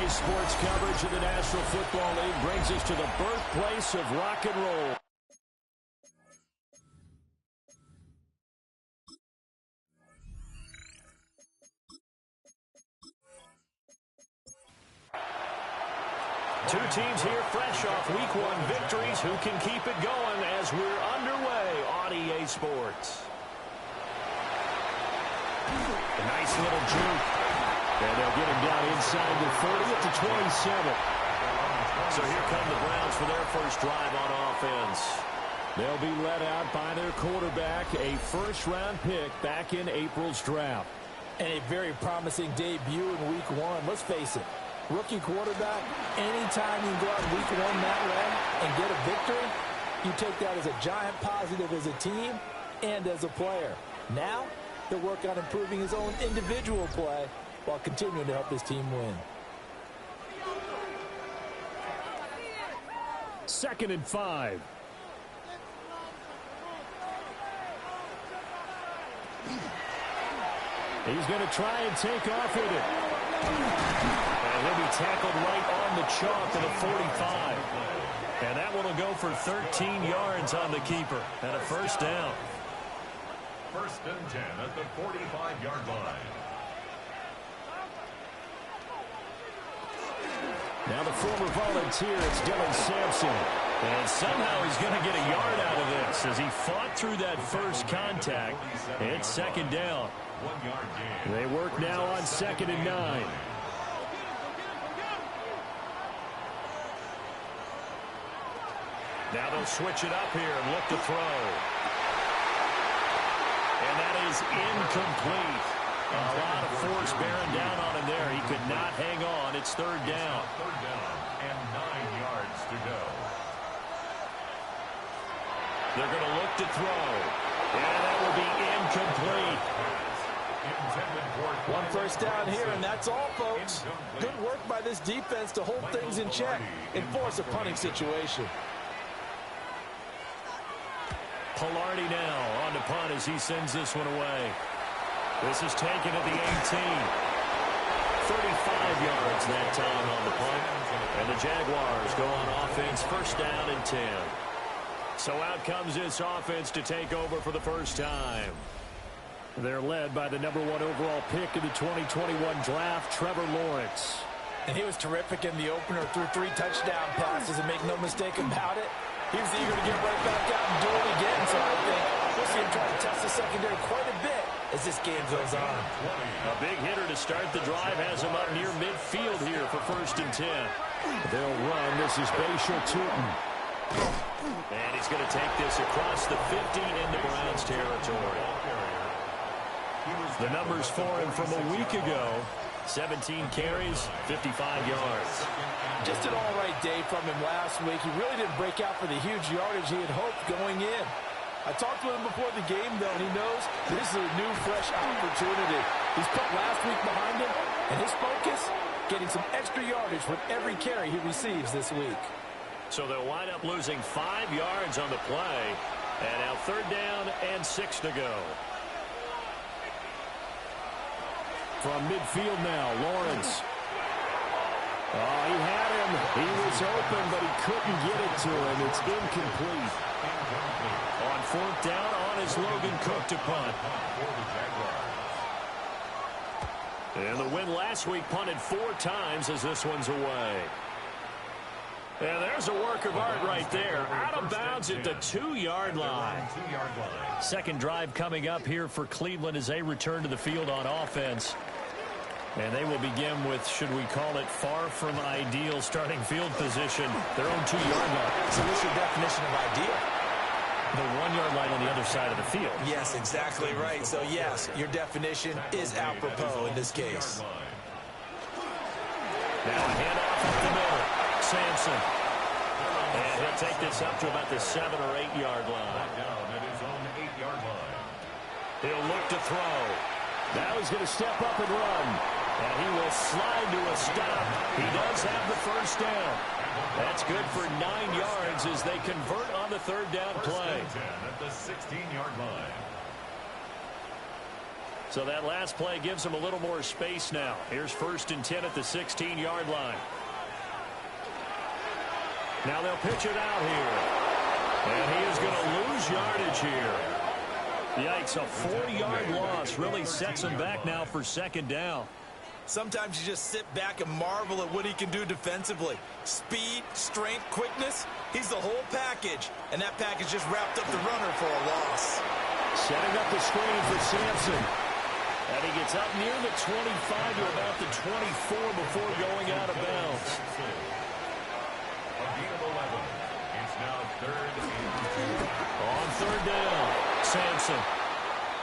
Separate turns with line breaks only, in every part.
Today's sports coverage of the National Football League brings us to the birthplace of rock and roll. Two teams here fresh off Week 1 victories. Who can keep it going as we're underway on EA Sports? A nice little juke. And they'll get him down inside the 30 at the 27. So here come the Browns for their first drive on offense. They'll be led out by their quarterback, a first-round pick back in April's draft.
And a very promising debut in Week 1. Let's face it. Rookie quarterback, anytime you can go out Week 1 that way and get a victory, you take that as a giant positive as a team and as a player. Now, he'll work on improving his own individual play while continuing to help his team win.
2nd and 5. He's going to try and take off with it. And he'll be tackled right on the chalk of the 45. And that one will go for 13 yards on the keeper and a first down.
1st and 10 at the 45-yard line.
Now the former volunteer, it's Dylan Sampson. And somehow he's going to get a yard out of this as he fought through that first contact. It's 2nd down.
1 yard gain.
They work now on 2nd and 9. Now they'll switch it up here and look to throw. And that is incomplete. A lot of force bearing down on him there. He could not hang on. It's 3rd down.
3rd down and 9 yards to go.
They're going to look to throw. And that will be incomplete.
1 first down here, and that's all, folks. Good work by this defense to hold things in check and force a punting situation.
Pilardi now on to punt as he sends this one away. This is taken at the 18. 35 yards that time on the punt. And the Jaguars go on offense, 1st down and 10. So out comes this offense to take over for the first time. They're led by the number 1 overall pick in the 2021 draft, Trevor Lawrence.
And he was terrific in the opener, threw 3 touchdown passes, and make no mistake about it. He was eager to get right back out and do it again, so I think we'll see him try to test the secondary quite a bit as this game goes on.
A big hitter to start the drive has him up near midfield here for 1st and 10. They'll run. This is Bashal Tootin. And he's going to take this across the 50 into Browns territory. The numbers for him from a week ago: 17 carries, 55 yards.
Just an all-right day from him last week. He really didn't break out for the huge yardage he had hoped going in. I talked with him before the game, though, and he knows this is a new, fresh opportunity. He's put last week behind him, and his focus, getting some extra yardage with every carry he receives this week.
So they'll wind up losing 5 yards on the play. And now 3rd down and 6 to go. From midfield now, Lawrence. Oh, he had him. He was open, but he couldn't get it to him. It's incomplete. On 4th down, on is Logan Cook to punt. And the win last week punted 4 times as this one's away. And there's a work of art right there. Out of bounds at the 2-yard line. 2nd drive coming up here for Cleveland as they return to the field on offense. And they will begin with, should we call it, far from ideal starting field position, their own 2-yard line.
So what's your definition of ideal?
The 1-yard line on the other side of the field.
Yes, exactly right. So, yes, your definition is apropos in this case.
Now a handoff up the middle. Sampson. And he'll take this up to about the 7 or 8 yard line.
Down at his own 8-yard line.
He'll look to throw. Now he's going to step up and run. And he will slide to a stop. He does have the first down. That's good for 9 yards as they convert on the 3rd down play.
1st and 10 at the 16-yard line.
So that last play gives them a little more space now. Here's 1st and 10 at the 16-yard line. Now they'll pitch it out here. And he is going to lose yardage here. Yikes, a 4-yard loss really sets him back now for 2nd down.
Sometimes you just sit back and marvel at what he can do defensively. Speed, strength, quickness, he's the whole package. And that package just wrapped up the runner for a loss.
Setting up the screen for Sampson. And he gets up near the 25 to about the 24 before going out of bounds.
A gain of 11. It's now 3rd and 2.
On 3rd down, Sampson.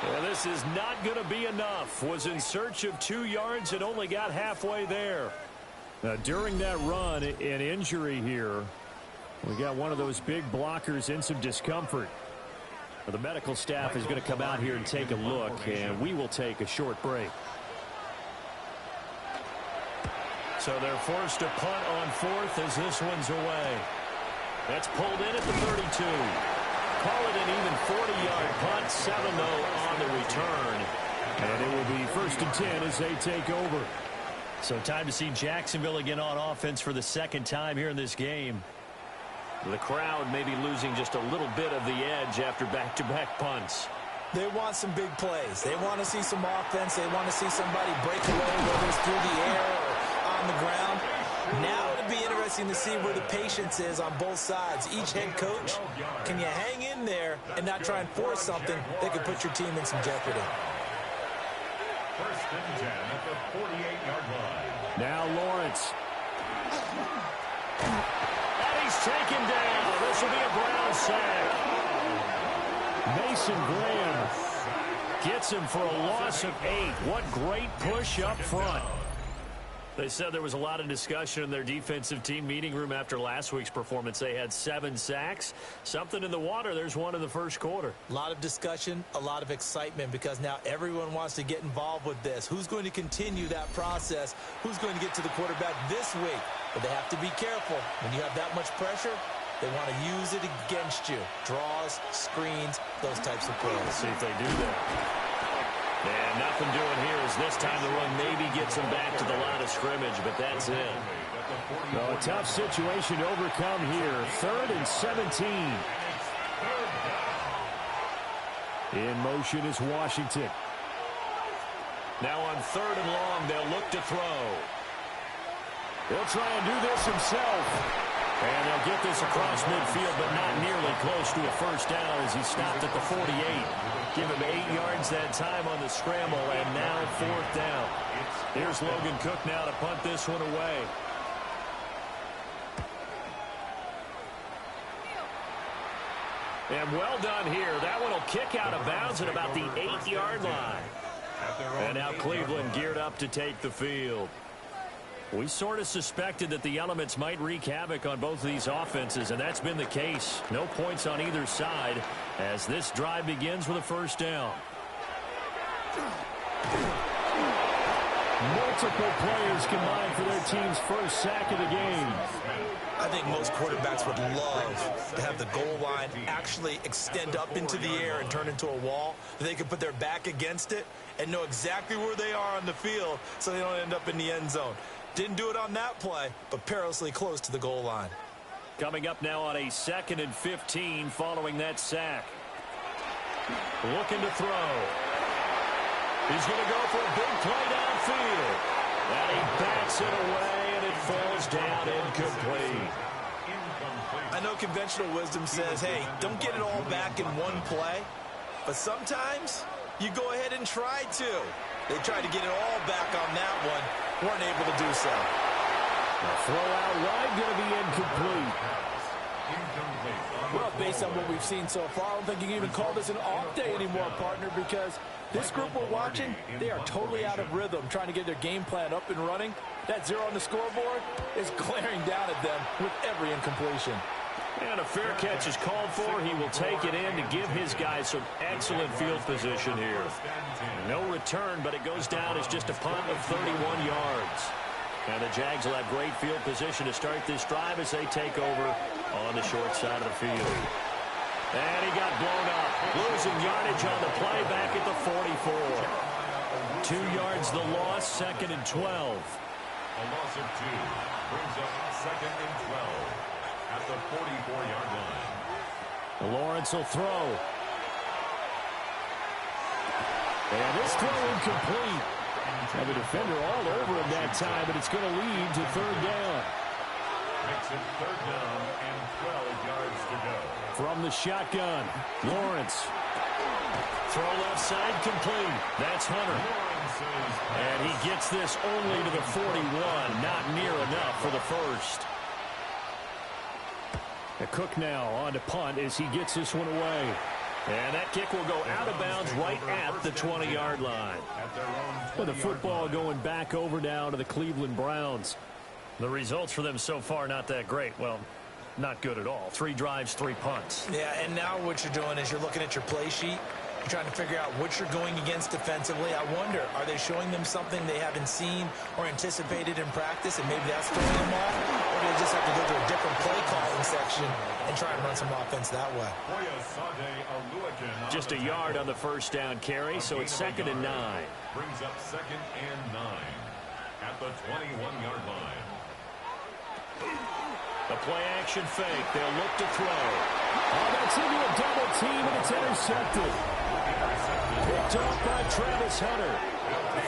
Yeah, this is not going to be enough. Was in search of 2 yards and only got halfway there. Now, during that run, an injury here. We got one of those big blockers in some discomfort. The medical staff is going to come out here and take a look, and we will take a short break. So they're forced to punt on 4th as this one's away. That's pulled in at the 32. Call it an even 40-yard punt, 7 though on the return. And it will be 1st and 10 as they take over. So time to see Jacksonville again on offense for the 2nd time here in this game. The crowd may be losing just a little bit of the edge after back-to-back punts.
They want some big plays. They want to see some offense. They want to see somebody break away, whether it's through the air or on the ground. Now it'll be interesting to see where the patience is on both sides. Each head coach, can you hang in there and not try and force something that could put your team in some jeopardy?
1st and 10 at the 48-yard line.
Now Lawrence. And he's taken down. This will be a Brown sack. Mason Graham gets him for a loss of 8. What great push up front. They said there was a lot of discussion in their defensive team meeting room after last week's performance. They had 7 sacks. Something in the water. There's one in the 1st quarter.
A lot of discussion, a lot of excitement, because now everyone wants to get involved with this. Who's going to continue that process? Who's going to get to the quarterback this week? But they have to be careful. When you have that much pressure, they want to use it against you. Draws, screens, those types of plays.
Let's see if they do that. And nothing doing here as this time the run maybe gets them back to the line of scrimmage, but that's it. Well, a tough situation to overcome here. 3rd and 17. In motion is Washington. Now on 3rd and long, they'll look to throw. He'll try and do this himself. And they'll get this across midfield, but not nearly close to a 1st down as he stopped at the 48. Give him 8 yards that time on the scramble, and now 4th down. Here's Logan Cook now to punt this one away. And well done here. That one will kick out of bounds at about the 8-yard line. And now Cleveland geared up to take the field. We sort of suspected that the elements might wreak havoc on both of these offenses, and that's been the case. No points on either side as this drive begins with a 1st down. Multiple players combined for their team's 1st sack of the game.
I think most quarterbacks would love to have the goal line actually extend up into the air and turn into a wall. They could put their back against it and know exactly where they are on the field so they don't end up in the end zone. Didn't do it on that play, but perilously close to the goal line.
Coming up now on a 2nd and 15 following that sack. Looking to throw. He's going to go for a big play downfield. And he backs it away, and it falls down incomplete.
I know conventional wisdom says, hey, don't get it all back in one play. But sometimes you go ahead and try to. They tried to get it all back on that one. Weren't able to do so.
The throw out wide going to be incomplete.
Well, based on what we've seen so far, I don't think you can even call this an off day anymore, partner, because this group we're watching, they are totally out of rhythm, trying to get their game plan up and running. That 0 on the scoreboard is glaring down at them with every incompletion.
And a fair catch is called for. He will take it in to give his guys some excellent field position here. No return, but it goes down as just a punt of 31 yards. And the Jags will have great field position to start this drive as they take over on the short side of the field. And he got blown up, losing yardage on the play back at the 44. 2 yards the loss, 2nd and 12.
A loss of 2 brings up 2nd and 12 at the 44-yard line.
Lawrence will throw. And this throw incomplete. Have a defender all over him that time, but it's going to lead to 3rd down.
Makes it 3rd down and 12 yards to go.
From the shotgun, Lawrence. Throw left side complete. That's Hunter. And he gets this only to the 41. Not near enough for the first. Cook now on to punt as he gets this one away. And that kick will go out of bounds right at the 20-yard line. With the football going back over now to the Cleveland Browns. The results for them so far not that great. Well, not good at all. 3 drives, 3 punts.
Yeah, and now what you're doing is you're looking at your play sheet. You're trying to figure out what you're going against defensively. I wonder, are they showing them something they haven't seen or anticipated in practice, and maybe that's throwing them off? Or do they just have to go to a different play calling section and try and run some offense that way?
Just
a yard on the first down carry, so it's 2nd and 9.
Brings up 2nd and 9 at the 21-yard line.
The play-action fake. They'll look to throw. Oh, that's into a double team, and it's intercepted. Picked off by Travis Hunter.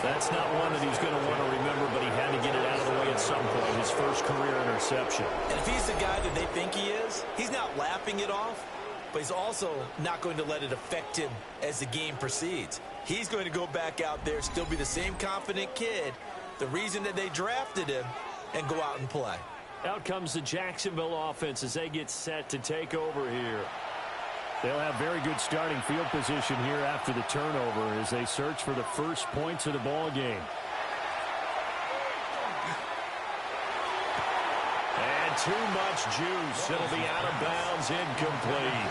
That's not one that he's going to want to remember, but he had to get it out of the way at some point. His first career interception.
And if he's the guy that they think he is, he's not laughing it off, but he's also not going to let it affect him as the game proceeds. He's going to go back out there, still be the same confident kid, the reason that they drafted him, and go out and play.
Out comes the Jacksonville offense as they get set to take over here. They'll have very good starting field position here after the turnover as they search for the first points of the ball game. And too much juice. It'll be out of bounds, incomplete.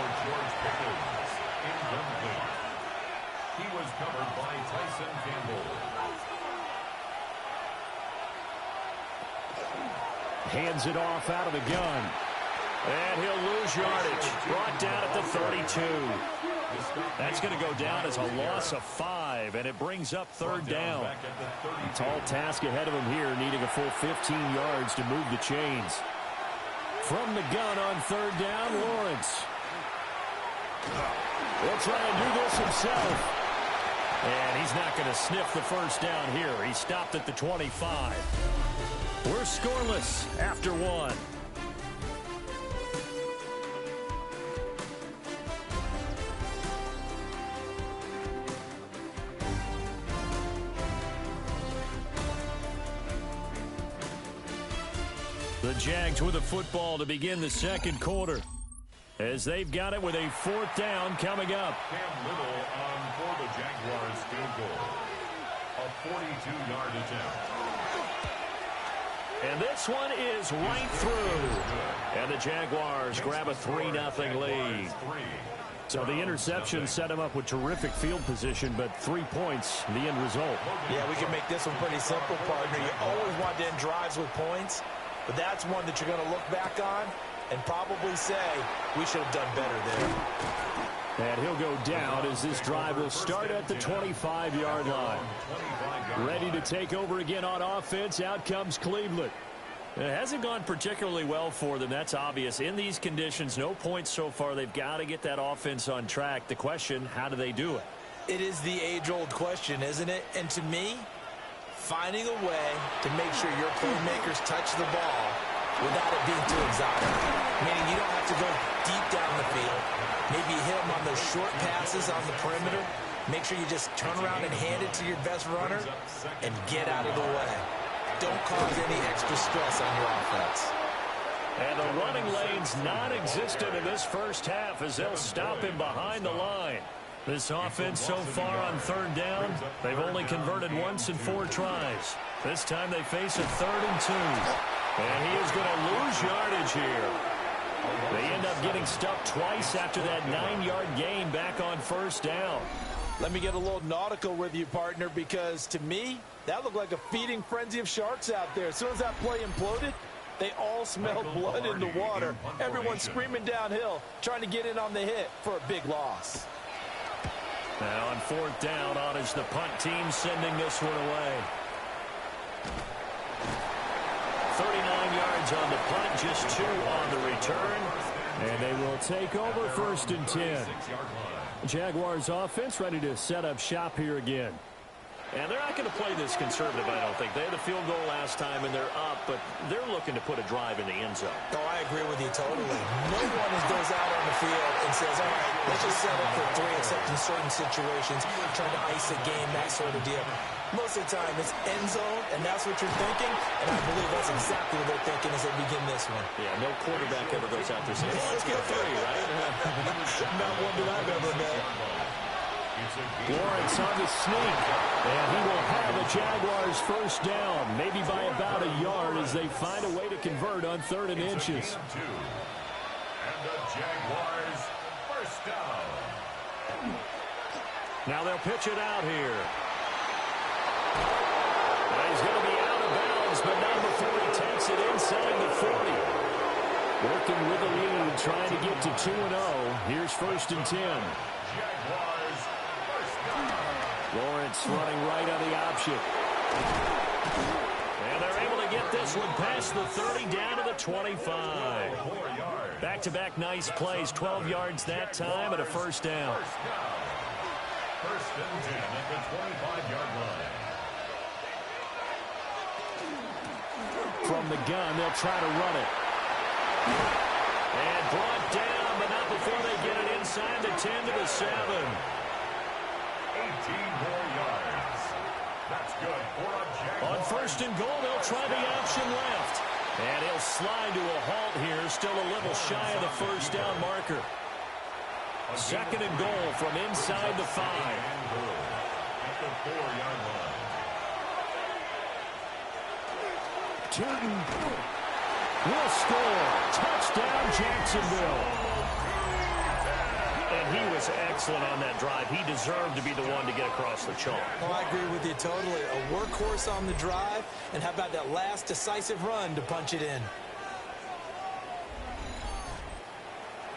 He was covered by Tyson Campbell.
Hands it off out of the gun. And he'll lose yardage. Brought down at the 32. That's going to go down as a loss of 5, and it brings up 3rd down. A tall task ahead of him here, needing a full 15 yards to move the chains. From the gun on 3rd down, Lawrence. He'll try and do this himself. And he's not going to sniff the first down here. He stopped at the 25. We're scoreless after 1. The Jags with a football to begin the 2nd quarter. As they've got it with a 4th down coming up.
Cam Little on for the Jaguars field goal. A 42-yard attempt.
And this one is right through. And the Jaguars grab a 3-0 lead. So the interception set him up with terrific field position, but 3 points, the end result.
Yeah, we can make this one pretty simple, partner. You always want to end drives with points, but that's one that you're going to look back on and probably say, we should have done better there.
And he'll go down as this drive will start at the 25-yard line. Ready to take over again on offense. Out comes Cleveland. It hasn't gone particularly well for them. That's obvious. In these conditions, no points so far. They've got to get that offense on track. The question, how do they do it?
It is the age-old question, isn't it? And to me, finding a way to make sure your playmakers touch the ball without it being too exotic. Meaning you don't have to go deep down the field. Maybe you hit them on those short passes on the perimeter. Make sure you just turn around and hand it to your best runner and get out of the way. Don't cause any extra stress on your offense.
And the running lane's non-existent in this first half as they'll stop him behind the line. This offense so far on 3rd down, they've only converted once in 4 tries. This time they face a 3rd and 2. And he is going to lose yardage here. They end up getting stuffed twice after that 9-yard gain back on 1st down.
Let me get a little nautical with you, partner, because to me, that looked like a feeding frenzy of sharks out there. As soon as that play imploded, they all smelled blood in the water. Everyone screaming downhill, trying to get in on the hit for a big loss.
Now on fourth down, on is the punt team sending this one away. 39 yards on the punt, just 2 on the return.
And they will take over first and 10. Jaguars offense ready to set up shop here again.
And they're not going to play this conservative, I don't think. They had the field goal last time, and they're up, but they're looking to put a drive in the end zone.
Oh, I agree with you totally. No one goes out on the field and says, all right, let's just set up for 3, except in certain situations, trying to ice a game, that sort of deal. Most of the time, it's end zone, and that's what you're thinking, and I believe that's exactly what they're thinking as they begin this one.
Yeah, no quarterback ever goes out there saying, well, let's get 3, right?
Not one that I've ever met.
Lawrence on the sneak, and he will have the Jaguars first down, maybe by about a yard as they find a way to convert on 3rd and inches.
And the Jaguars first down.
Now they'll pitch it out here. He's going to be out of bounds, but not before he takes it inside the 40. Working with the lead, trying to get to 2-0. Here's first and 10.
Jaguars first down.
Lawrence running right on the option. And they're able to get this one past the 30 down to the 25. Back-to-back nice plays, 12 yards that time and a first down.
First and 10 at the 25-yard line.
From the gun, they'll try to run it.
And brought down, but not before they get it inside the 10 to the 7.
18 more yards. That's good for a Jaguar.
On first and goal, they'll try the option left. And he'll slide to a halt here, still a little shy of the first down marker. Second and goal from inside the 5.
At the 4-yard line.
Turton will score. Touchdown, Jacksonville.
And he was excellent on that drive. He deserved to be the one to get across the chalk.
Oh, I agree with you totally. A workhorse on the drive, and how about that last decisive run to punch it in?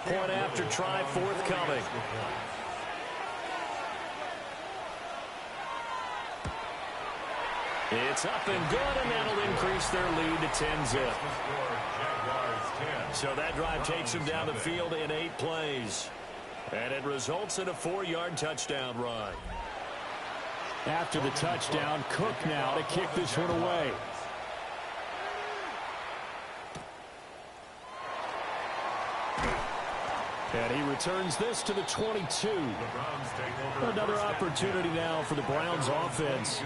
Point after try forthcoming. It's up and good, and that'll increase their lead to 10-zip. So that drive takes them down the field in 8 plays. And it results in a 4-yard touchdown run.
After the touchdown, Cook now to kick this one away. And he returns this to the 22. Another opportunity now for the Browns offense.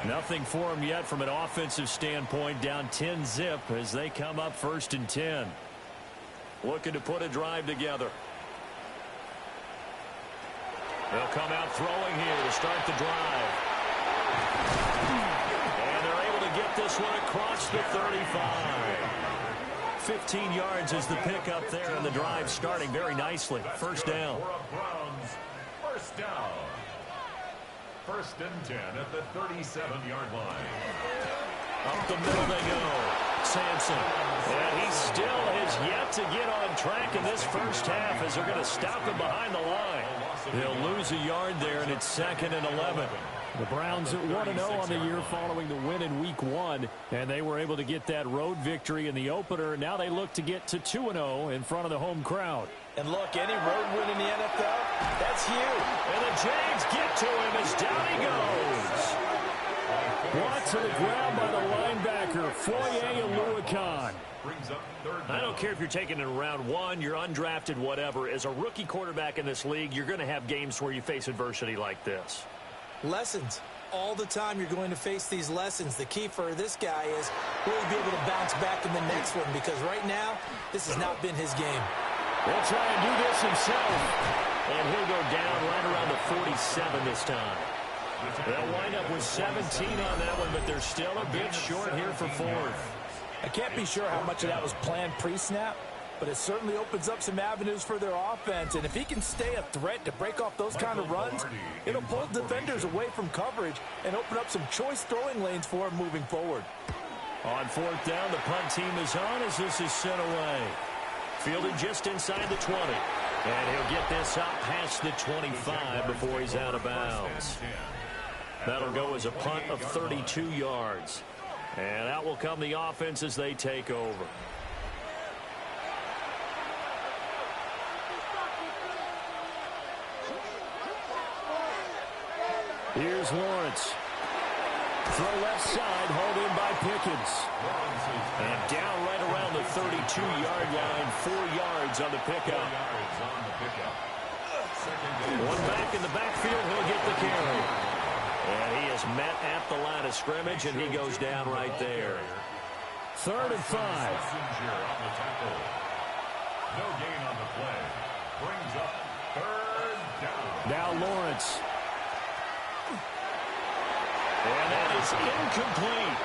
Nothing for them yet from an offensive standpoint, down 10-zip as they come up first and 10.
Looking to put a drive together. They'll come out throwing here to start the drive. And they're able to get this one across the 35. 15 yards is the pickup there, and the drive starting very nicely. First down.
First down. First and 10 at the 37-yard line.
Up the middle they go. Sampson. And he still has yet to get on track in this first half as they're going to stop him behind the line. They'll lose a yard there, and it's 2nd and 11.
The Browns at 1-0 on the year following the win in Week 1, and they were able to get that road victory in the opener. Now they look to get to 2-0 in front of the home crowd.
And look, any road win in the NFL, that's huge.
And the Jags get to him as down he goes.
Brought to the ground by the linebacker, Foye Oluokun.
I don't care if you're taking it in round 1, you're undrafted, whatever. As a rookie quarterback in this league, you're going to have games where you face adversity like this.
Lessons. All the time you're going to face these lessons. The key for this guy is will he be able to bounce back in the next one, because right now, this has not been his game.
He'll try and do this himself.
And he'll go down right around the 47 this time. They'll wind up with 17 on that one, but they're still a bit short here for 4th.
I can't be sure how much of that was planned pre-snap, but it certainly opens up some avenues for their offense. And if he can stay a threat to break off those kind of runs, it'll pull defenders away from coverage and open up some choice throwing lanes for him moving forward.
On 4th down, the punt team is on as this is sent away. Fielded just inside the 20. And he'll get this up past the 25 before he's out of bounds. That'll go as a punt of 32 yards. And out will come the offense as they take over.
Here's Lawrence. Throw left side, hauled in by Pickens.
And down right around the 32-yard line, 4 yards on the pickup. One back in the backfield, he'll get the carry. And he is met at the line of scrimmage, and he goes down right there.
3rd and 5.
No gain on the play. Brings up 3rd down.
Now Lawrence.
And that is incomplete.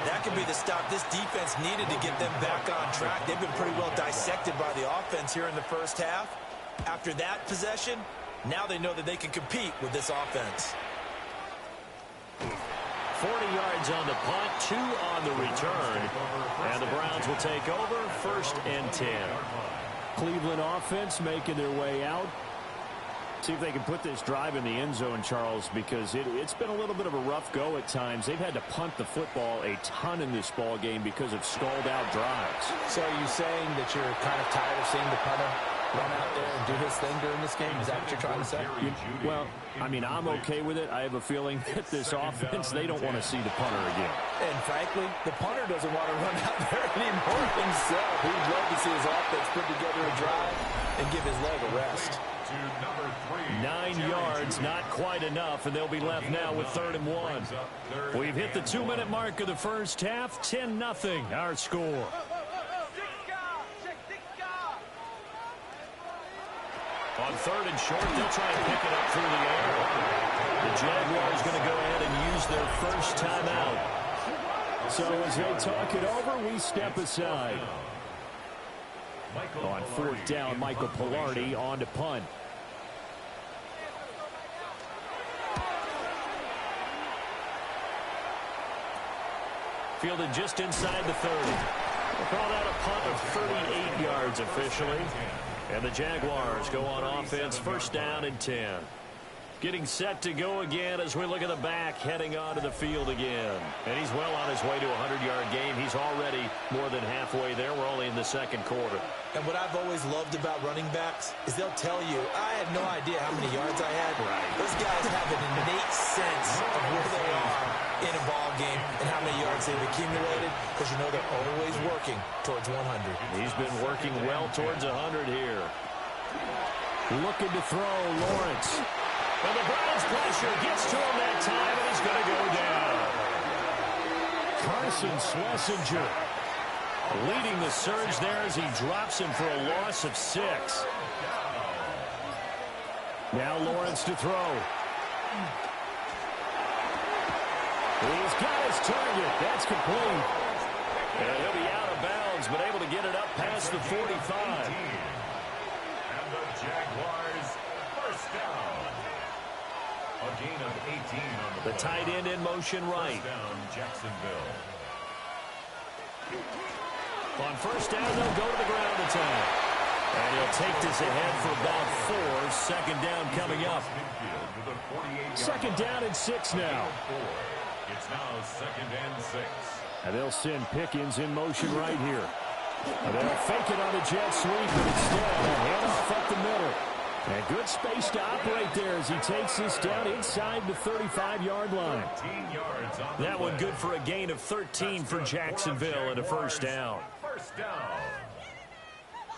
That could be the stop this defense needed to get them back on track. They've been pretty well dissected by the offense here in the first half. After that possession, now they know that they can compete with this offense.
40 yards on the punt, 2 on the return. And the Browns will take over, 1st and 10.
Cleveland offense making their way out. See if they can put this drive in the end zone, Charles, because it's been a little bit of a rough go at times. They've had to punt the football a ton in this ball game because of stalled-out drives.
So are you saying that you're kind of tired of seeing the punter run out there and do his thing during this game? Is that what you're trying to say?
Well, I mean, I'm okay with it. I have a feeling that this offense, they don't want to see the punter again.
And frankly, the punter doesn't want to run out there anymore himself. He'd love to see his offense put together a drive and give his leg a rest.
9 yards, not quite enough, and they'll be left now with 3rd and 1. We've hit the 2-minute mark of the first half, 10-0 our score. On 3rd and short, they'll try and pick it up through the air. The Jaguars going to go ahead and use their first timeout.
So as they talk it over, we step aside. On 4th down, Michael Pilardi on to punt.
Fielded just inside the 30. We'll call that a punt of 38 yards officially. And the Jaguars go on offense, 1st down and 10. Getting set to go again as we look at the back, heading onto the field again. And he's well on his way to a 100-yard game. He's already more than halfway there. We're only in the 2nd quarter.
And what I've always loved about running backs is they'll tell you, I had no idea how many yards I had. Right. Those guys have an innate sense of where they are in a ball game and how many yards they've accumulated, because you know they're always working towards 100.
He's been working well towards 100 here.
Looking to throw, Lawrence.
And the Browns pressure gets to him that time, and he's going to go down.
Carson Schlesinger
leading the surge there as he drops him for a loss of 6.
Now Lawrence to throw. He's got his target. That's complete.
And he'll be out of bounds, but able to get it up past the 45.
And the Jaguars, 1st down. A gain of 18 on
the tight end in motion right.
Down Jacksonville.
On 1st down, they'll go to the ground attack. And he'll take this ahead for about 4. 2nd down coming up.
2nd down and 6 now.
It's now 2nd and 6.
And they'll send Pickens in motion right here. And they'll fake it on the jet sweep, but instead, a handoff up the middle. And good space to operate there as he takes this down inside the 35-yard line.
That one good for a gain of 13 for Jacksonville and a 1st down.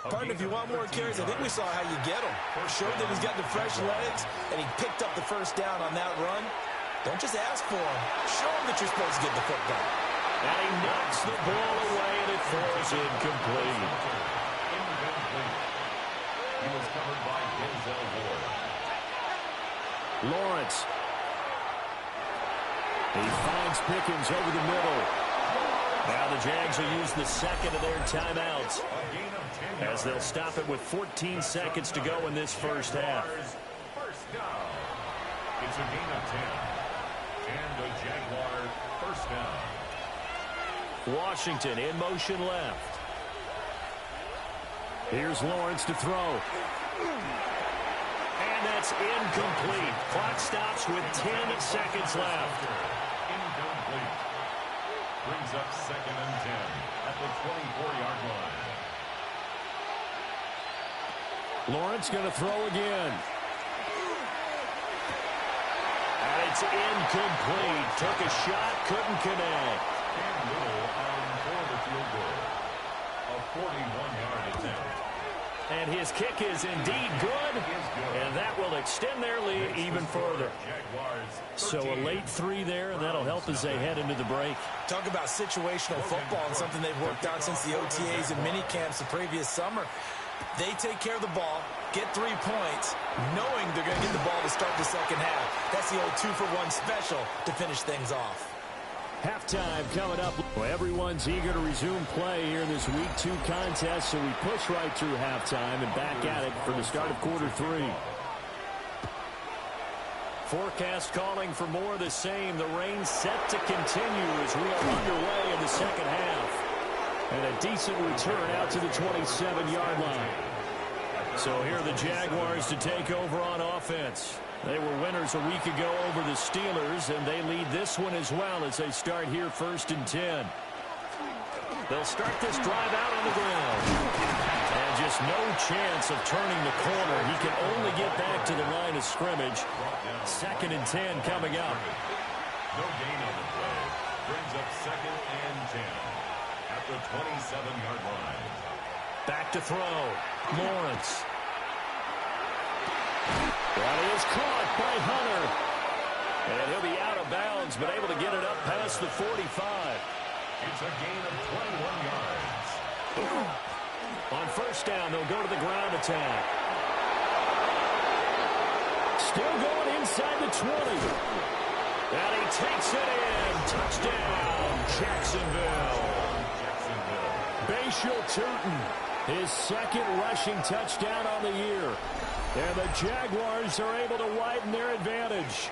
Pardon, if you want more carries, I think we saw how you get them. Showed that he's got the fresh legs, and he picked up the 1st down on that run. Don't just ask for him. Show him that you're supposed to get the football.
And he knocks the ball away, and it falls incomplete.
He was covered by Denzel Ward.
Lawrence. He finds Pickens over the middle.
Now the Jags will use the 2nd of their timeouts as they'll stop it with 14 seconds to go in this first half.
1st down. It's a gain of 10. And the Jaguars, 1st down.
Washington in motion left.
Here's Lawrence to throw.
And that's incomplete. Clock stops with 10 seconds left.
Incomplete. Brings up 2nd and 10 at the 24-yard line.
Lawrence going to throw again.
And it's incomplete. Took a shot, couldn't connect.
And Little for the field goal. A 41-yard attempt.
And his kick is indeed good, and that will extend their lead even further.
So a late 3 there, and that'll help as they head into the break.
Talk about situational football and something they've worked on since the OTAs and mini camps the previous summer. They take care of the ball, get 3 points, knowing they're going to get the ball to start the second half. That's the old 2-for-1 special to finish things off.
Halftime coming up. Well, everyone's eager to resume play here in this Week 2 contest, so we push right through halftime and back at it for the start of quarter 3. Forecast calling for more of the same. The rain set to continue as we are underway in the second half. And a decent return out to the 27-yard line. So here are the Jaguars to take over on offense. They were winners a week ago over the Steelers, and they lead this one as well as they start here 1st and 10. They'll start this drive out on the ground. And just no chance of turning the corner. He can only get back to the line of scrimmage. 2nd and 10 coming up.
No gain on the play. Brings up 2nd and 10 at the 27-yard line.
Back to throw. Lawrence.
That is caught by Hunter. And he'll be out of bounds, but able to get it up past the 45.
It's a gain of 21 yards.
On 1st down, they'll go to the ground attack.
Still going inside the 20.
And he takes it in. Touchdown, Jacksonville.
Bashal Tootin, his 2nd rushing touchdown on the year. And the Jaguars are able to widen their advantage.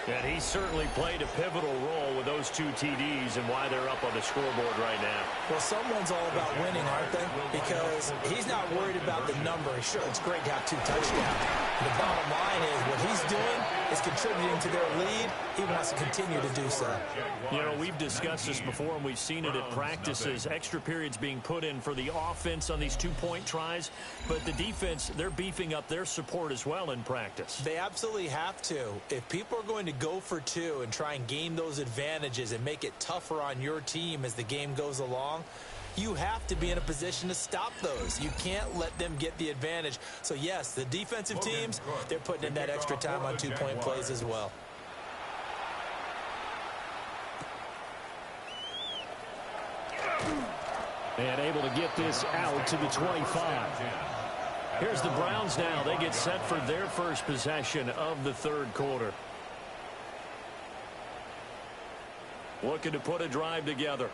And he certainly played a pivotal role with those 2 TDs and why they're up on the scoreboard right now.
Well, someone's all about winning, aren't they? Because he's not worried about the number. Sure, it's great to have 2 touchdowns. The bottom line is what he's doing is contributing to their lead. He wants to continue to do so.
You know, we've discussed this before, and we've seen it at practices. Extra periods being put in for the offense on these 2-point tries. But the defense, they're beefing up their support as well in practice.
They absolutely have to. If people are going to go for 2 and try and gain those advantages and make it tougher on your team as the game goes along, you have to be in a position to stop those. You can't let them get the advantage. So, yes, the defensive teams, they're putting in that extra time on 2-point plays as well.
And able to get this out to the 25.
Here's the Browns now. They get set for their first possession of the 3rd quarter. Looking to put a drive together.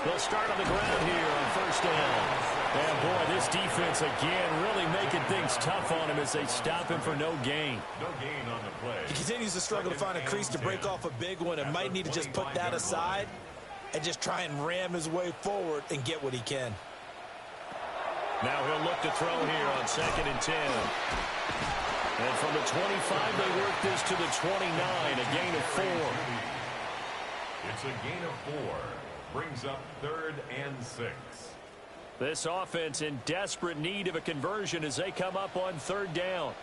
They'll start on the ground here on 1st down. And, boy, this defense, again, really making things tough on him as they stop him for no gain.
No gain on the play.
He continues to struggle to find a crease to break off a big one and might need to just put that aside and just try and ram his way forward and get what he can.
Now he'll look to throw here on 2nd and 10. And from the 25, they work this to the 29, a gain of 4.
It's a gain of 4. Brings up 3rd and 6.
This offense in desperate need of a conversion as they come up on 3rd down.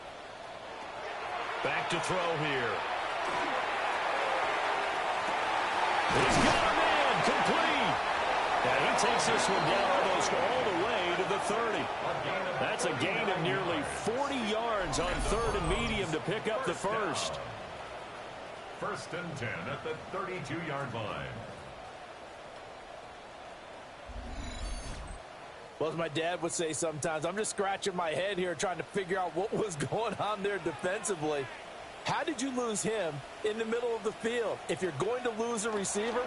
Back to throw here. He's got a man, complete. And he takes this one down almost all the way to the 30. That's a gain of nearly 40 yards on 3rd and medium to pick up the first.
1st and 10 at the 32-yard line.
Well, as my dad would say sometimes, I'm just scratching my head here trying to figure out what was going on there defensively. How did you lose him in the middle of the field? If you're going to lose a receiver,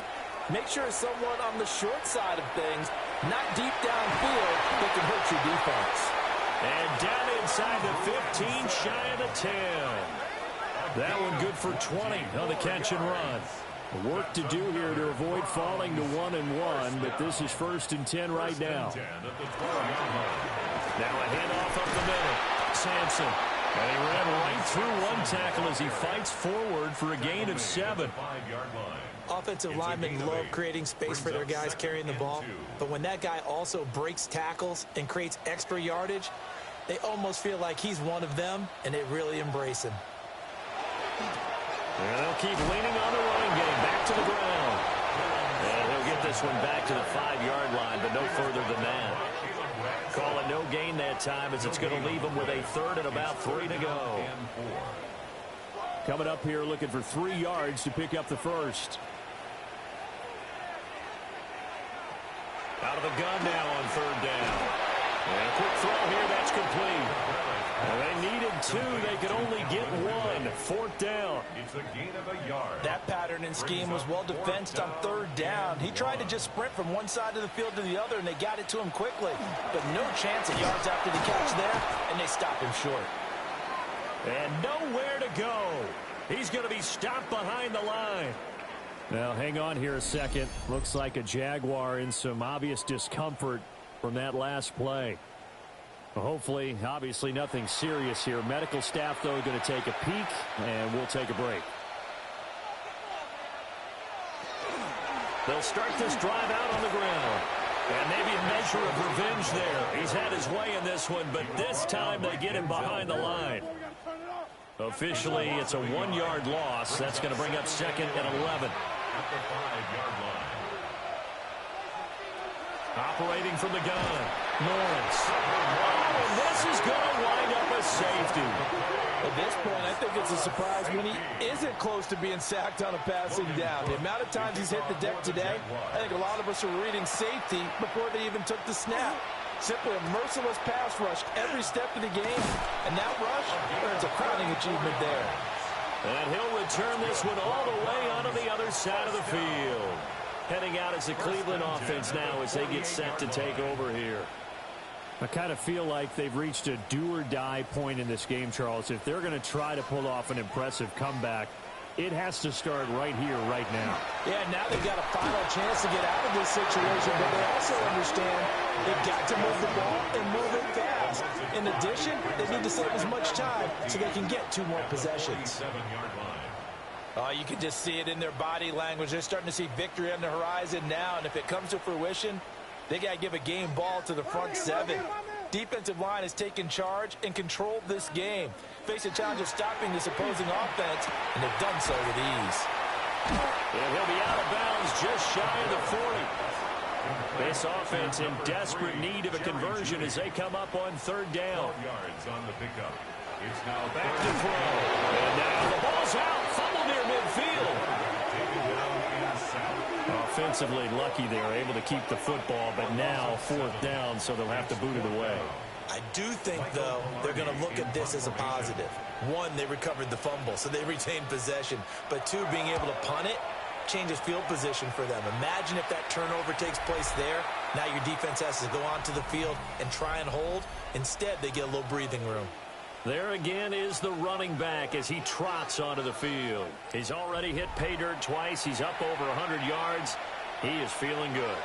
make sure it's someone on the short side of things, not deep downfield, that can hurt your defense.
And down inside the 15, shy of the 10. That one good for 20 on the catch and run.
Work to do here to avoid falling to 1-1, but this is 1st and 10 right now.
Now a handoff up the middle. Sampson. And he ran right through one tackle as he fights forward for a gain of 7.
Offensive linemen love creating space for their guys carrying the ball, but when that guy also breaks tackles and creates extra yardage, they almost feel like he's one of them, and they really embrace him.
And they'll keep leaning on the running game. Back to the ground. And he'll get this one back to the 5-yard line, but no further than that. Call it no gain that time as it's going to leave him with a 3rd and about 3 to go.
Coming up here looking for 3 yards to pick up the first.
Out of the gun now on 3rd down. And a quick throw here, that's complete. Well, they needed 2. They could only get 1. 4th down.
It's a gain of a yard.
That pattern and scheme was well defensed on 3rd down. He tried to just sprint from one side of the field to the other, and they got it to him quickly. But no chance of yards after the catch there, and they stopped him short.
And nowhere to go. He's going to be stopped behind the line.
Now, hang on here a second. Looks like a Jaguar in some obvious discomfort from that last play. Well, hopefully, obviously, nothing serious here. Medical staff, though, going to take a peek, and we'll take a break.
They'll start this drive out on the ground. And maybe a measure of revenge there. He's had his way in this one, but this time they get him behind the line. Officially, it's a 1-yard loss. That's going to bring up 2nd and 11.
At the 5-yard line.
Operating from the gun. Lawrence. Oh, and this is going to wind up a safety.
At this point, I think it's a surprise when he isn't close to being sacked on a passing down. The amount of times he's hit the deck today, I think a lot of us are reading safety before they even took the snap. Simply a merciless pass rush every step of the game, and that rush earns a crowning achievement there.
And he'll return this one all the way onto the other side of the field. Heading out as the Cleveland offense now as they get set to take over here.
I kind of feel like they've reached a do-or-die point in this game, Charles. If they're going to try to pull off an impressive comeback, it has to start right here, right now.
Yeah, now they've got a final chance to get out of this situation, but they also understand they've got to move the ball and move it fast. In addition, they need to save as much time so they can get 2 more possessions.
7-yard line.
You can just see it in their body language. They're starting to see victory on the horizon now, and if it comes to fruition, they got to give a game ball to the front 7. Defensive line has taken charge and controlled this game. Face a challenge of stopping this opposing offense, and they've done so with ease.
And he'll be out of bounds just shy of the 40. This offense in desperate need of a conversion as they come up on 3rd down.
12 yards on the pickup. It's now
Back to throw. And now the ball's out. Fumble near midfield.
taken down inside.
Offensively lucky they are able to keep the football, but now 4th down, so they'll have to boot it away.
I do think, though, they're going to look at this as a positive. 1, they recovered the fumble, so they retained possession. But 2, being able to punt it changes field position for them. Imagine if that turnover takes place there. Now your defense has to go onto the field and try and hold. Instead, they get a little breathing room.
There again is the running back as he trots onto the field. He's already hit pay dirt twice. He's up over 100 yards. He is feeling good.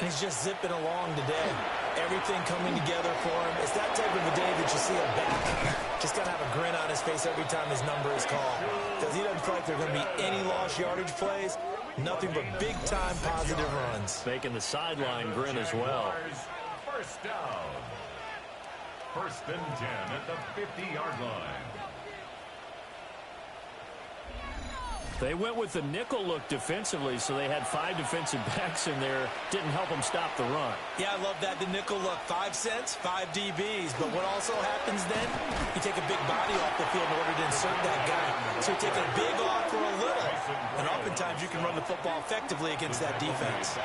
He's just zipping along today. Everything coming together for him. It's that type of a day that you see him back. Just got to have a grin on his face every time his number is called. Because he doesn't feel like there are going to be any lost yardage plays. Nothing but big-time positive runs.
Making the sideline grin as well.
First down. 1st and 10 at the 50-yard line.
They went with the nickel look defensively, so they had 5 defensive backs in there. Didn't help them stop the run.
Yeah, I love that. The nickel look. 5 cents, 5 DBs. But what also happens then, you take a big body off the field in order to insert that guy. So you take a big off for a little. And oftentimes you can run the football effectively against that defense.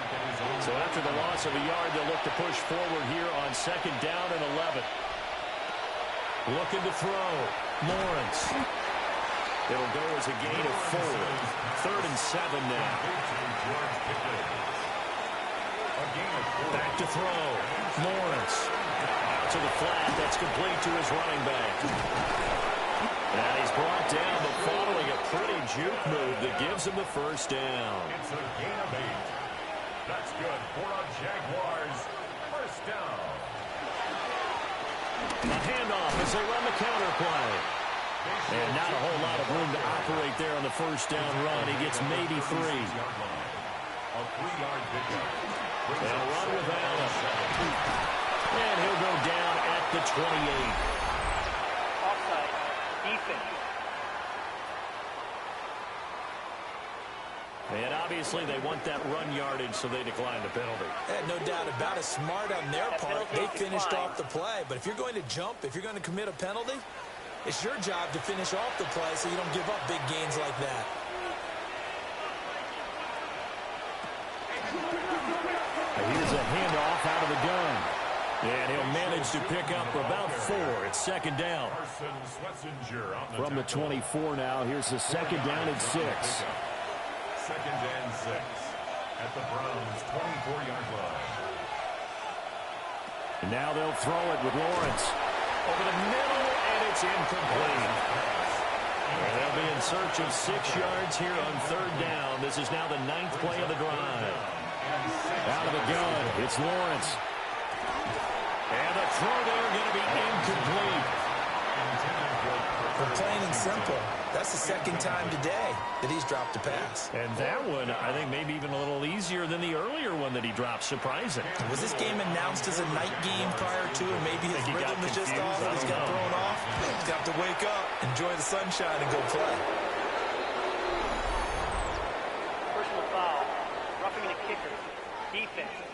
So after the loss of a yard, they'll look to push forward here on 2nd down and 11. Looking to throw. Lawrence. It'll go as a gain of 4. 3rd and 7 now. Back to throw. Lawrence. Out to the flat. That's complete to his running back. And he's brought down, but following a pretty juke move that gives him the first down.
It's a gain of 8. That's good for a Jaguars first down.
A handoff as they run the counter play. And not a whole lot of room to operate there on the first down run. He gets maybe 3.
A 3-yard pickup.
They'll run with Allen. And he'll go down at the 28.
Offside. Defense.
And obviously they want that run yardage, so they decline the penalty.
No doubt about it. Smart on their part. They finished off the play. But if you're going to jump, if you're going to commit a penalty, it's your job to finish off the play so you don't give up big gains like that.
Here's a handoff out of the gun.
And he'll manage to pick up about 4. It's second down.
From the 24 now, here's the second down and 6.
Second and 6 at the Browns' 24-yard line.
And now they'll throw it with Lawrence.
Over the middle, and it's incomplete. And they'll be in search of 6 yards here on third down. This is now the 9th play of the drive.
Out of the gun, it's Lawrence.
And the throw there going to be incomplete.
For plain and simple, that's the second time today that he's dropped a pass.
And that one, I think, maybe even a little easier than the earlier one that he dropped. Surprising.
Was this game announced as a night game prior to, and maybe his rhythm was just off and he's got thrown off? He's got to wake up, enjoy the sunshine, and go play.
Personal foul. Roughing the kicker. Defense.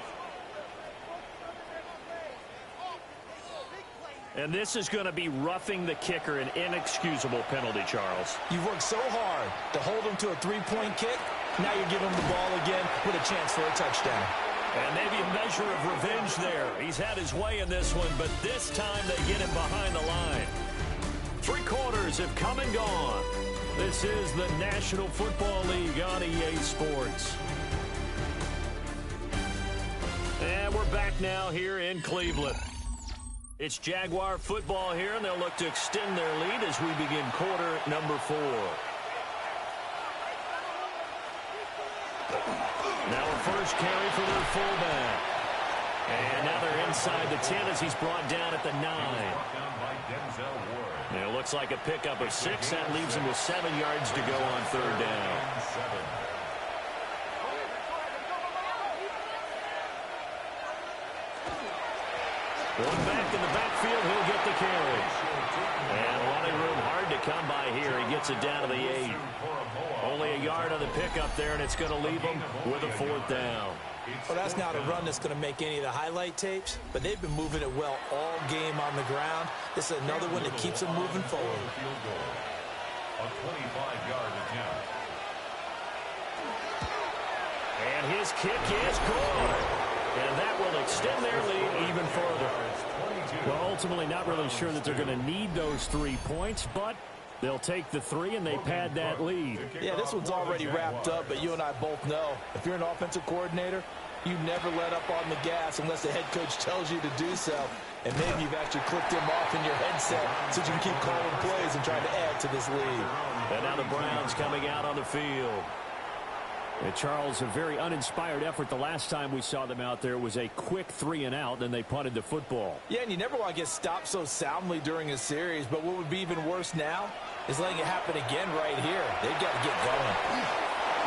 And this is going to be roughing the kicker, an inexcusable penalty, Charles.
You've worked so hard to hold him to a three-point kick. Now you're giving him the ball again with a chance for a touchdown.
And maybe a measure of revenge there. He's had his way in this one, but this time they get him behind the line. 3 quarters have come and gone. This is the National Football League on EA Sports. And we're back now here in Cleveland. It's Jaguar football here, and they'll look to extend their lead as we begin quarter number 4. Now a first carry for their fullback. And now they're inside the 10 as he's brought down at the 9. And it looks like a pickup of 6. That leaves him with 7 yards to go on third down. One back in the backfield, he'll get the carry. And a lot of room, hard to come by here. He gets it down to the 8. Only a yard on the pickup there, and it's going to leave him with a 4th down.
Well, that's not a run that's going to make any of the highlight tapes, but they've been moving it well all game on the ground. This is another one that keeps them moving forward.
A 25-yard attempt.
And his kick is good. And that will extend their lead even further.
Well, ultimately not really sure that they're going to need those 3 points, but they'll take the 3 and they pad that lead.
Yeah, this one's already wrapped up, but you and I both know if you're an offensive coordinator, you never let up on the gas unless the head coach tells you to do so. And maybe you've actually clicked him off in your headset so you can keep calling plays and trying to add to this lead.
And now the Browns coming out on the field.
And Charles, a very uninspired effort. The last time we saw them out there was a quick 3 and out, then they punted the football.
Yeah, and you never want to get stopped so soundly during a series, but what would be even worse now is letting it happen again right here. They've got to get going.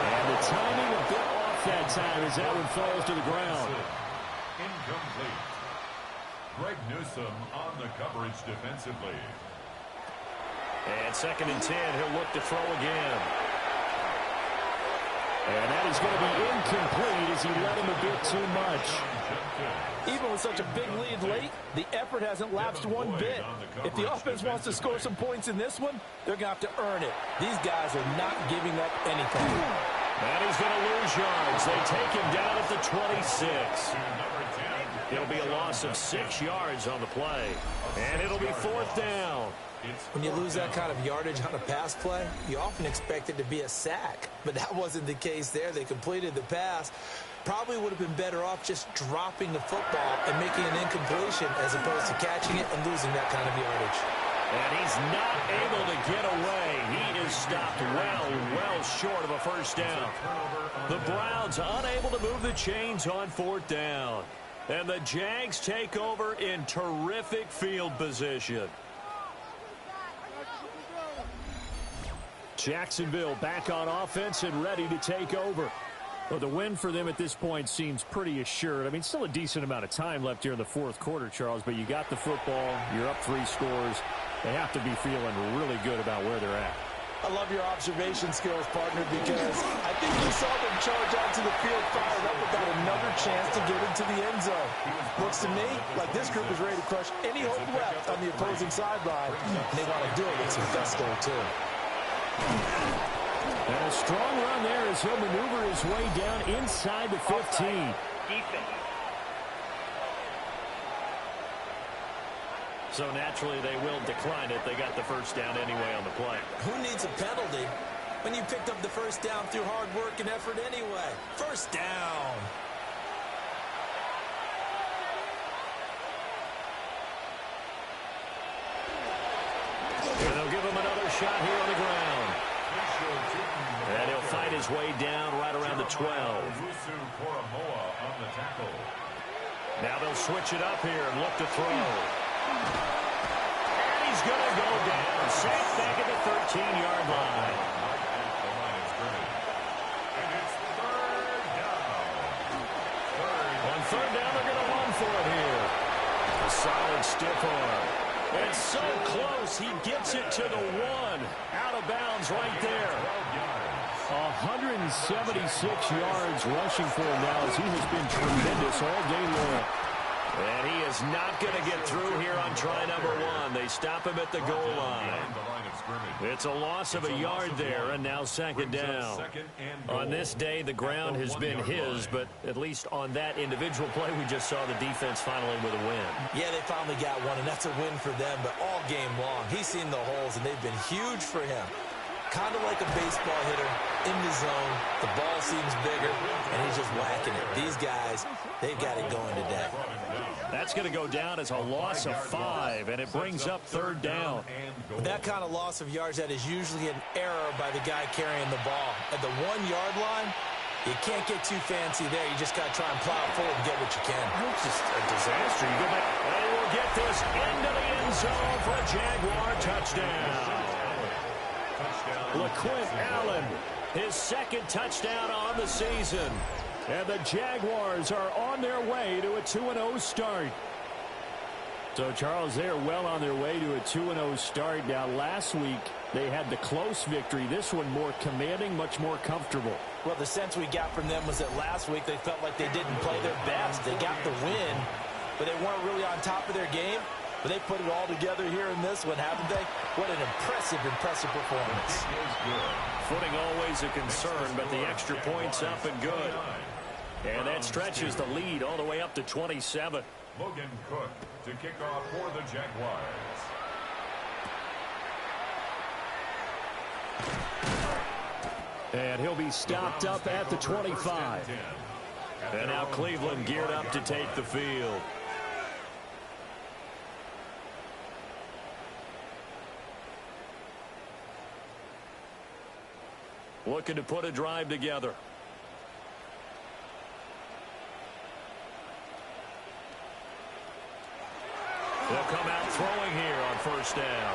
And the timing a bit off that time as that one falls to the ground.
Incomplete. Greg Newsome on the coverage defensively.
And 2nd and 10, he'll look to throw again.
And that is going to be incomplete as he let him a bit too much.
Even with such a big lead late, the effort hasn't lapsed one bit. If the offense wants to score some points in this one, they're going to have to earn it. These guys are not giving up anything.
And he's going to lose yards. They take him down at the 26. It'll be a loss of 6 yards on the play. And it'll be 4th down.
When you lose that kind of yardage on a pass play, you often expect it to be a sack. But that wasn't the case there. They completed the pass. Probably would have been better off just dropping the football and making an incompletion as opposed to catching it and losing that kind of yardage.
And he's not able to get away. He is stopped well short of a first down. The Browns unable to move the chains on fourth down. And the Jags take over in terrific field position.
Jacksonville back on offense and ready to take over. Well, the win for them at this point seems pretty assured. I mean, still a decent amount of time left here in the fourth quarter, Charles, but you got the football, you're up 3 scores. They have to be feeling really good about where they're at.
I love your observation skills, partner, because I think you saw them charge out to the field fired up without another chance to get into the end zone. Looks to me like this group is ready to crush any hope left on the opposing sideline. They want to do it with some gusto, too.
And a strong run there as he'll maneuver his way down inside the 15.
Defense.
So naturally they will decline it. They got the first down anyway on the play.
Who needs a penalty when you picked up the first down through hard work and effort anyway? First down.
And they'll give him another shot here on the ground. And he'll fight his way down right around the 12. Now they'll switch it up here and look to throw. And he's going to go down. Sacked back at the 13-yard line. On third down, they're going to run for it here. A solid stiff arm. And so close, he gets it to the 1. Out of bounds right there.
176 yards rushing for him now as he has been tremendous all day long.
And he is not going to get through here on try number 1. They stop him at the goal line. It's a loss of a yard there, and now second down. On this day, the ground has been his, but at least on that individual play, we just saw the defense finally with a win.
Yeah, they finally got one, and that's a win for them, but all game long, he's seen the holes, and they've been huge for him. Kind of like a baseball hitter in the zone. The ball seems bigger, and he's just whacking it. These guys, they've got it going today.
That's going to go down as a loss of 5, and it brings up third down.
With that kind of loss of yards, that is usually an error by the guy carrying the ball. At the 1-yard line, you can't get too fancy there. You just got to try and plow forward and get what you can.
It's just a disaster. You go back. They will get this into the end zone for a Jaguar touchdown. LaQuint Allen, his second touchdown on the season.
And the Jaguars are on their way to a 2-0 start. So, Charles, they are well on their way to a 2-0 start. Now, last week, they had the close victory. This one more commanding, much more comfortable.
Well, the sense we got from them was that last week they felt like they didn't play their best. They got the win, but they weren't really on top of their game. But they put it all together here in this one, haven't they? What an impressive performance.
Footing always a concern, but the extra point's up and good. And that stretches the lead all the way up to 27.
Logan Cook to kick off for the Jaguars.
And he'll be stopped up at the 25.
And now Cleveland geared up to take the field. Looking to put a drive together. They'll come out throwing here on first down.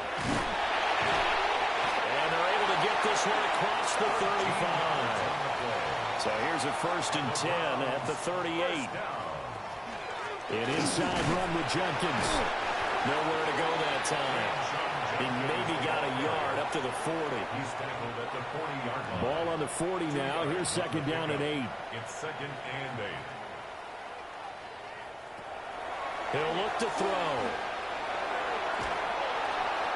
And they're able to get this one across the 35. So here's a 1st and 10 at the 38.
An inside run with Jenkins.
Nowhere to go that time. He maybe got a yard up to the 40.
He's tackled at the 40-yard line.
Ball on the 40 now. Here's second down and 8.
It's 2nd and 8.
He'll look to throw.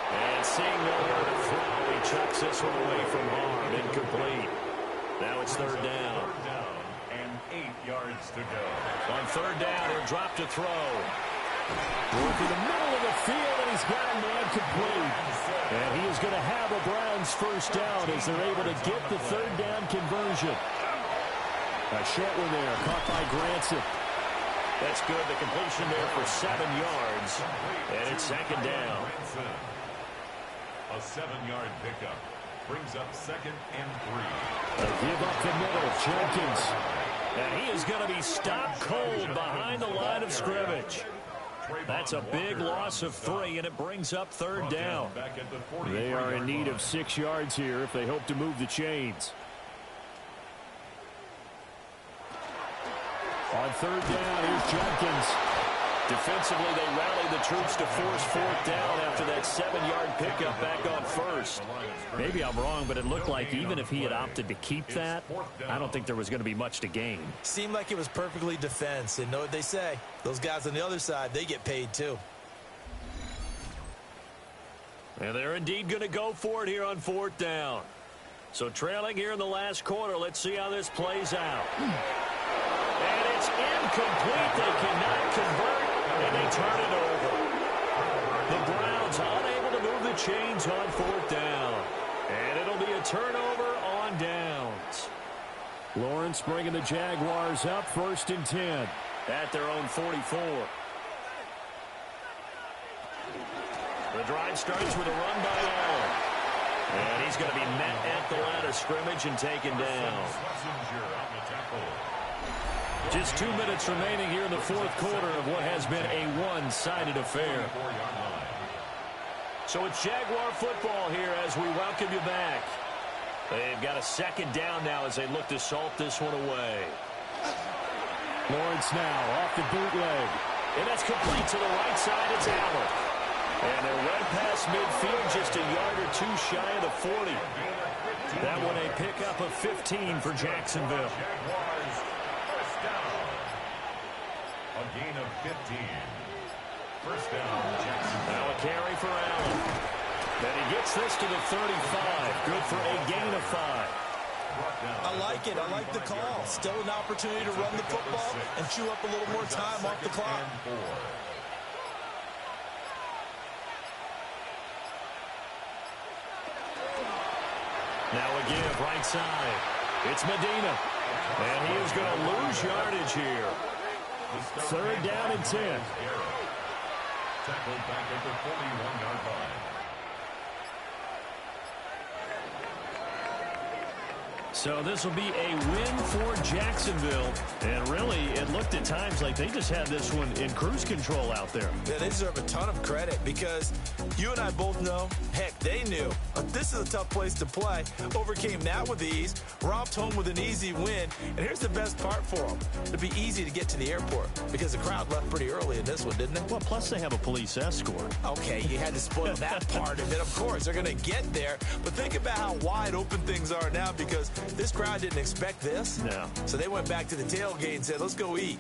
And seeing nowhere to throw, he chucks this one away from harm. Incomplete. Now it's third down.
Third down and 8 yards to go.
On third down, he'll drop to throw.
Work in the middle of the field, and he's got a man complete. And he is going to have a Browns first down as they're able to get the third down conversion. A short one there, caught by Granson.
That's good. The completion there for 7 yards. And it's second down.
A 7-yard pickup. Brings up 2nd and 3.
They give up the middle. Jenkins. And he is going to be stopped cold behind the line of scrimmage. That's a big loss of 3, and it brings up 3rd down. They are in need of 6 yards here if they hope to move the chains. On 3rd down, here's Jenkins. Defensively, they rallied the troops to force 4th down after that 7-yard pickup back on 1st. Maybe I'm wrong, but it looked like even if he had opted to keep that, I don't think there was going to be much to gain.
Seemed like it was perfectly defense. And know what they say? Those guys on the other side, they get paid too.
And they're indeed going to go for it here on 4th down. So trailing here in the last quarter, let's see how this plays out. And it's incomplete. They cannot convert, and they turn it over. The Browns unable to move the chains on 4th down. And it'll be a turnover on downs.
Lawrence bringing the Jaguars up 1st and 10.
At their own 44. The drive starts with a run by Allen. And he's going to be met at the line of scrimmage and taken down. Just 2 minutes remaining here in the 4th quarter of what has been a one-sided affair. So it's Jaguar football here as we welcome you back. They've got a 2nd down now as they look to salt this one away.
Lawrence now off the bootleg.
And that's complete to the right side. It's Allen. And they're right past midfield, just a yard or 2 shy of the 40. That one a pickup of 15 for Jacksonville.
A gain of 15. 1st down, Jacksonville.
Now a carry for Allen. And he gets this to the 35. Good for a gain of 5.
I like it. I like the call. Still an opportunity to run the football and chew up a little more time off the clock.
Now a give right side. It's Medina. And he is going to lose yardage here.
3rd down and 10.
Tackled back at the 41-yard line.
So this will be a win for Jacksonville. And really, it looked at times like they just had this one in cruise control out there.
Yeah, they deserve a ton of credit because you and I both know, heck, they knew. This is a tough place to play. Overcame that with ease, romped home with an easy win. And here's the best part for them. It'd be easy to get to the airport because the crowd left pretty early in this one, didn't it?
Well, plus they have a police escort.
Okay, you had to spoil that part of it. Of course, they're going to get there. But think about how wide open things are now because this crowd didn't expect this.
No.
So they went back to the tailgate and said, let's go eat.